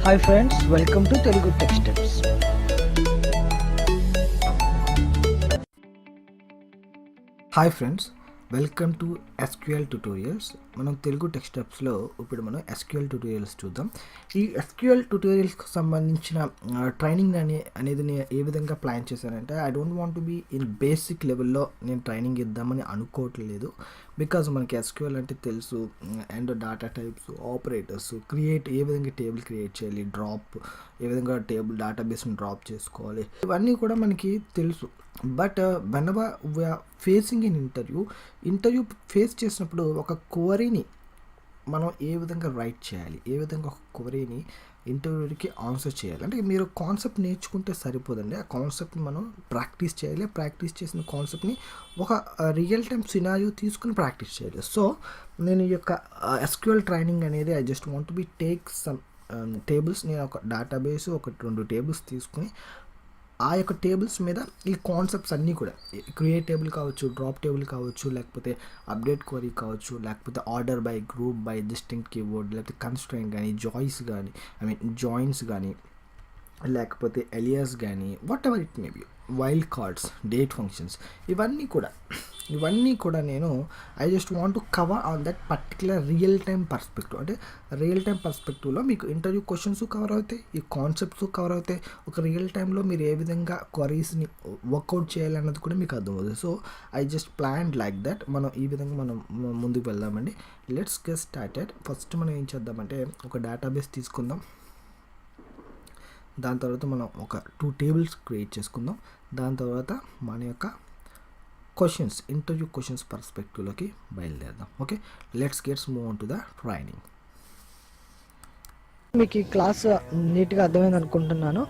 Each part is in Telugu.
Hi friends, welcome to TeluguTechsteps. Hi friends, welcome to SQL tutorials. మనం తెలుగు టెక్స్టప్స్లో ఇప్పుడు మనం SQL ట్యూటోరియల్స్ చూద్దాం. ఈ SQL ట్యూటోరియల్స్కి సంబంధించిన ట్రైనింగ్ అనేది నేను ఏ విధంగా ప్లాన్ చేశానంటే, I don't want to be in basic లెవెల్లో నేను ట్రైనింగ్ ఇద్దామని అనుకోవట్లేదు. బికాజ్ మనకి SQL అంటే తెలుసు, అండ్ డేటా టైప్స్, ఆపరేటర్స్, ఏ విధంగా టేబుల్ క్రియేట్ చేయాలి, ఏ విధంగా డేటాబేస్ని డ్రాప్ చేసుకోవాలి, ఇవన్నీ కూడా మనకి తెలుసు. But whenever we are facing an interview face చేసినప్పుడు ఒక క్వరీని మనం ఏ విధంగా రైట్ చేయాలి, ఏ విధంగా ఒక క్వరీని ఇంటర్వ్యూకి ఆన్సర్ చేయాలి అంటే మీరు కాన్సెప్ట్ నేర్చుకుంటే సరిపోదండి. ఆ కాన్సెప్ట్ని మనం ప్రాక్టీస్ చేయాలి. ప్రాక్టీస్ చేసిన కాన్సెప్ట్ని ఒక రియల్ టైం సినారియో తీసుకుని ప్రాక్టీస్ చేయాలి. సో నేను ఈ యొక్క SQL ట్రైనింగ్ అనేది I just want be take some tables. నేను ఒక డేటాబేస్, ఒక 2 టేబుల్స్ తీసుకుని ఆ యొక్క టేబుల్స్ మీద ఈ కాన్సెప్ట్స్ అన్నీ కూడా, క్రియేట్ టేబుల్ కావచ్చు, డ్రాప్ టేబుల్ కావచ్చు, లేకపోతే అప్డేట్ క్వరీ కావచ్చు, లేకపోతే order by, group by, distinct keyword, లేకపోతే కన్స్ట్రెయింట్ కానీ, జాయిన్స్ కానీ, లేకపోతే ఎలియాస్ కానీ, what ever it may be, wild cards, date functions, ఇవన్నీ కూడా నేను I just want to cover on that particular real time perspective. అంటే రియల్ టైం పర్స్పెక్టివ్లో మీకు ఇంటర్వ్యూ క్వశ్చన్స్ కవర్ అవుతాయి, ఈ కాన్సెప్ట్స్ కవర్ అవుతాయి. ఒక రియల్ టైంలో మీరు ఏ విధంగా క్వరీస్ని వర్కౌట్ చేయాలన్నది కూడా మీకు అర్థమవుతుంది. So I just plan like that. మనం ఈ విధంగా మనం ముందుకు వెళ్దామండి. Let's get started. ఫస్ట్ మనం ఏం చేద్దామంటే, ఒక డేటాబేస్ తీసుకుందాం. దాని తర్వాత మనం ఒక 2 టేబుల్స్ క్రియేట్ చేసుకుందాం. దాని తర్వాత మన యొక్క ఇంటర్వ్యూ క్వశ్చన్స్ పర్స్పెక్టివ్లోకి బయలుదేరదాం. Okay, let's move on to the training. మీకు ఈ క్లాస్ నీట్గా అర్థమైంది అనుకుంటున్నాను.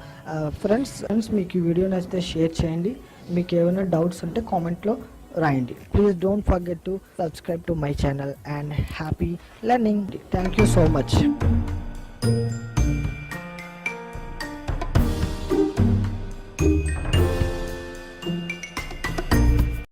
ఫ్రెండ్స్ మీకు ఈ వీడియో నచ్చితే షేర్ చేయండి. మీకు ఏమైనా డౌట్స్ ఉంటే కామెంట్లో రాయండి. Please don't forget to subscribe to my channel and happy learning. Thank you so much.